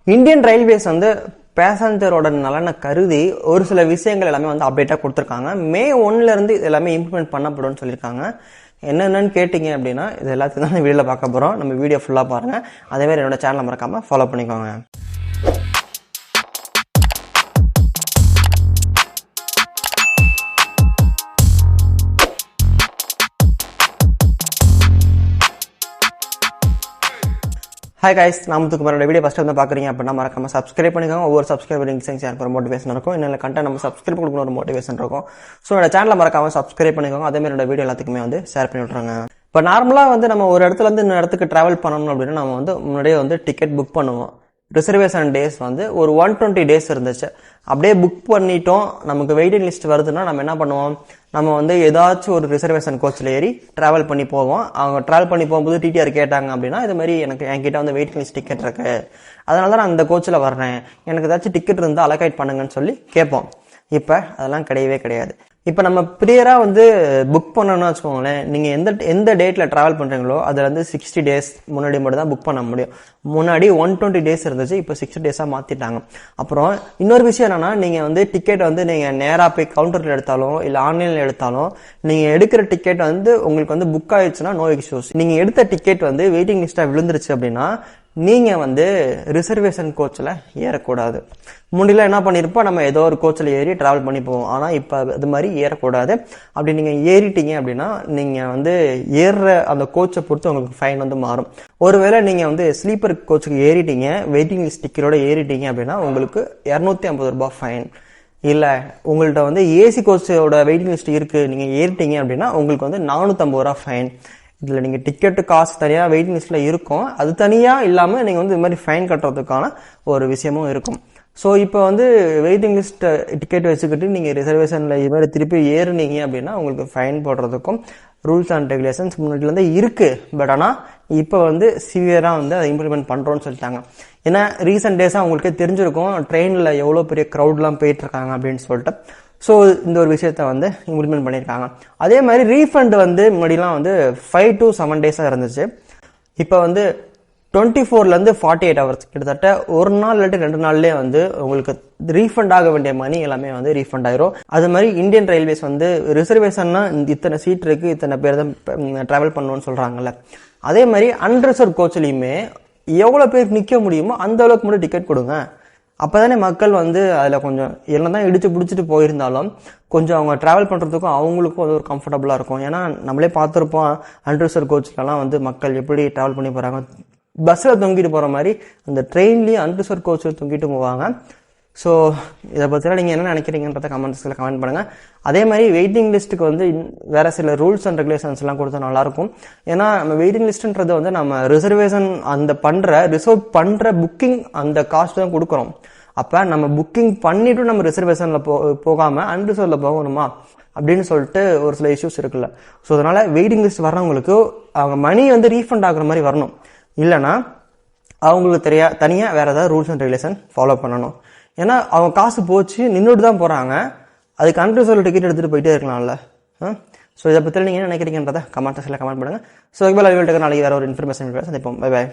Indian railways வந்து பேசஞ்சரோட நலனை கருதி ஒரு சில விஷயங்கள் எல்லாமே வந்து அப்டேட்டாக கொடுத்துருக்காங்க. May 1 இருந்து இது எல்லாமே இம்ப்ளிமெண்ட் பண்ணப்படும்னு சொல்லியிருக்காங்க. என்னென்னு கேட்டிங்க அப்படின்னா இது எல்லாத்தையும் தான் வீடியோவில் பார்க்க போகிறோம். நம்ம வீடியோ ஃபுல்லாக பாருங்கள். அதேமாதிரி என்னோட சேனலை மறக்காமல் ஃபாலோ பண்ணிக்கோங்க. Hi guys, நாமத்துக்கு மறுபடியும் வீடியோ ஃபர்ஸ்ட் வந்து பார்க்குறீங்க அப்படின்னா மறக்காம சப்ஸ்கிரைப் பண்ணிக்கோங்க. ஒவ்வொரு சப்ஸ்கிரைபர் லிங்க்ஸ் ஷேர் பண்ணுற மோட்டிவேஷன் இருக்கும். இன்னும் கண்டென்ட் நம்ம சப்ஸ்கிரைப் பண்ணணும் ஒரு மோட்டிவேஷன் இருக்கும். ஸோ என்னோட சேனலை மறக்காம சப்ஸ்கிரைப் பண்ணிக்கோங்க. அதேமாதிரி என்னோட வீடியோ எல்லாத்துக்குமே வந்து ஷேர் பண்ணி விட்றாங்க. இப்போ நார்மலாக வந்து நம்ம ஒரு இடத்துல இருந்து இன்னொரு இடத்துக்கு ட்ராவல் பண்ணணும் அப்படின்னா நம்ம வந்து முன்னாடியே வந்து டிக்கெட் புக் பண்ணுவோம். ரிசர்வேஷன் டேஸ் வந்து ஒரு 120 டேஸ் இருந்துச்சு. அப்படியே புக் பண்ணிட்டோம், நமக்கு வெயிட்டிங் லிஸ்ட் வருதுன்னா நம்ம என்ன பண்ணுவோம், நம்ம வந்து ஏதாச்சும் ஒரு ரிசர்வேஷன் கோச்சில் ஏறி ட்ராவல் பண்ணி போவோம். அவங்க ட்ராவல் பண்ணி போகும்போது டிடிஆர் கேட்டாங்க அப்படின்னா இது மாதிரி என்கிட்ட வந்து வெயிட்டிங் லிஸ்ட் டிக்கெட் இருக்கு, அதனால தான் நான் இந்த கோச்சில் வர்றேன், எனக்கு ஏதாச்சும் டிக்கெட் இருந்தால் அலோகேட் பண்ணுங்கன்னு சொல்லி கேட்போம். இப்போ அதெல்லாம் கிடையவே கிடையாது. இப்போ நம்ம ப்ரியராக வந்து புக் பண்ணணும்னு வச்சுக்கோங்களேன், நீங்கள் எந்த டேட்டில் ட்ராவல் பண்ணுறீங்களோ அதில் வந்து 60 டேஸ் முன்னாடி மட்டும் தான் புக் பண்ண முடியும். முன்னாடி 120 டேஸ் இருந்துச்சு, இப்போ 60 டேஸாக மாற்றிட்டாங்க. அப்புறம் இன்னொரு விஷயம் என்னன்னா, நீங்கள் வந்து டிக்கெட் வந்து நீங்கள் நேராக போய் கவுண்டரில் எடுத்தாலும் இல்லை ஆன்லைனில் எடுத்தாலும் நீங்கள் எடுக்கிற டிக்கெட் வந்து உங்களுக்கு வந்து புக் ஆயிடுச்சுன்னா நோ இஷ்யூஸ். நீங்கள் எடுத்த டிக்கெட் வந்து வெயிட்டிங் லிஸ்ட்டாக விழுந்துருச்சு அப்படின்னா நீங்கள் வந்து ரிசர்வேஷன் கோச்சில் ஏறக்கூடாது. முன்னாடிலாம் என்ன பண்ணியிருப்போம், நம்ம ஏதோ ஒரு கோச்சில் ஏறி ட்ராவல் பண்ணி போவோம். ஆனால் இப்போ அது மாதிரி ஏறக்கூடாது. அப்படி நீங்கள் ஏறிட்டீங்க அப்படின்னா நீங்கள் வந்து ஏறுற அந்த கோச்சை பொறுத்து உங்களுக்கு ஃபைன் வந்து மாறும். ஒருவேளை நீங்கள் வந்து ஸ்லீப்பர் கோச்சுக்கு ஏறிட்டீங்க, வெயிட்டிங் லிஸ்ட் டிக்கெட்டோட ஏறிட்டீங்க அப்படின்னா உங்களுக்கு 250 ரூபாய் ஃபைன். இல்லை உங்கள்கிட்ட வந்து ஏசி கோச்சோட வெயிட்டிங் லிஸ்ட் இருக்குது, நீங்கள் ஏறிட்டீங்க அப்படின்னா உங்களுக்கு வந்து 450 ரூபா ஃபைன். இதில் நீங்கள் டிக்கெட்டு காசு தனியாக வெயிட்டிங் லிஸ்ட்டில் இருக்கும், அது தனியாக இல்லாமல் நீங்கள் வந்து இது மாதிரி ஃபைன் கட்டுறதுக்கான ஒரு விஷயமும் இருக்கும். ஸோ இப்போ வந்து வெயிட்டிங் லிஸ்ட் டிக்கெட் வச்சுக்கிட்டு நீங்கள் ரிசர்வேஷனில் இது மாதிரி திருப்பி ஏறுனீங்க அப்படின்னா உங்களுக்கு ஃபைன் போடுறதுக்கும் ரூல்ஸ் அண்ட் ரெகுலேஷன்ஸ் முன்னாடிலேருந்து இருக்குது. பட் ஆனால் இப்போ வந்து சிவியராக வந்து அதை இம்ப்ளிமெண்ட் பண்ணுறோன்னு சொல்லிட்டாங்க. ஏன்னா ரீசெண்ட் டேஸாக உங்களுக்கே தெரிஞ்சிருக்கும் ட்ரெயினில் எவ்வளோ பெரிய க்ரௌட்லாம் போயிட்டுருக்காங்க அப்படின்னு சொல்லிட்டு. ஸோ இந்த ஒரு விஷயத்த வந்து இம்ப்ளிமெண்ட் பண்ணியிருக்காங்க. அதே மாதிரி ரீஃபண்ட் வந்து முன்னாடிலாம் வந்து 5 to 7 டேஸாக இருந்துச்சு. இப்போ வந்து 24 48 ஹவர்ஸ், கிட்டத்தட்ட ஒரு நாள் இல்லாட்டி 2 நாள்லேயே வந்து உங்களுக்கு ரீஃபண்ட் ஆக வேண்டிய மணி எல்லாமே வந்து ரீஃபண்ட் ஆயிரும். அது மாதிரி இந்தியன் ரயில்வேஸ் வந்து ரிசர்வேஷன்னா இத்தனை சீட் இருக்கு, இத்தனை பேர் தான் ட்ராவல் பண்ணணும்னு சொல்றாங்கல்ல, அதே மாதிரி அன்ரிசர்வ் கோச்லையுமே எவ்வளோ பேர் நிற்க முடியுமோ அந்த அளவுக்கு மட்டும் டிக்கெட் கொடுங்க. அப்போதானே மக்கள் வந்து அதில் கொஞ்சம் என்னதான் இடிச்சு பிடிச்சிட்டு போயிருந்தாலும் கொஞ்சம் அவங்க ட்ராவல் பண்ணுறதுக்கும் அவங்களுக்கும் அது ஒரு கம்ஃபர்டபுளாக இருக்கும். ஏன்னா நம்மளே பார்த்துருப்போம் அன்ரிசர்வ் கோச்லலாம் வந்து மக்கள் எப்படி ட்ராவல் பண்ணி போகிறாங்க, பஸ்ஸில் தொங்கிட்டு போகிற மாதிரி அந்த ட்ரெயின்லேயும் அன்ரிசர்வ் கோச்சில் தொங்கிட்டு போவாங்க. ஸோ இதை பற்றிலாம் நீங்கள் என்ன நினைக்கிறீங்கன்றத கமெண்ட்ஸில் கமெண்ட் பண்ணுங்கள். அதே மாதிரி வெயிட்டிங் லிஸ்ட்டுக்கு வந்து வேறு சில ரூல்ஸ் அண்ட் ரெகுலேஷன்ஸ் எல்லாம் கொடுத்தா நல்லாயிருக்கும். ஏன்னா நம்ம வெயிட்டிங் லிஸ்ட்டுன்றது வந்து நம்ம ரிசர்வ் பண்ணுற புக்கிங் அந்த காஸ்ட் தான் கொடுக்குறோம். அப்போ நம்ம புக்கிங் பண்ணிவிட்டு நம்ம ரிசர்வேஷனில் போகாமல் அன்ரிசர்வில் போகணுமா அப்படின்னு சொல்லிட்டு ஒரு சில இஷ்யூஸ் இருக்குல்ல. ஸோ அதனால் வெயிட்டிங் லிஸ்ட் வர்றவங்களுக்கு அவங்க மணி வந்து ரீஃபண்ட் ஆகுற மாதிரி வரணும். இல்லைனா அவங்களுக்கு தனியாக வேறு ஏதாவது ரூல்ஸ் அண்ட் ரெகுலேஷன் ஃபாலோ பண்ணணும். ஏன்னா அவங்க காசு போச்சு நின்றுட்டு தான் போகிறாங்க, அதுக்கு அன்ரிசர்வ் டிக்கெட் எடுத்துகிட்டு போயிட்டே இருக்கலாம்ல. ஸோ இதை பற்றி நீங்கள் என்ன நினைக்கிறீங்கன்றதை கமெண்ட் செக்ஷனில் கமெண்ட் பண்ணுங்கள். ஸோ நாளைக்கு வேறு ஒரு இன்ஃபர்மேஷன் சந்திப்போம். Bye bye.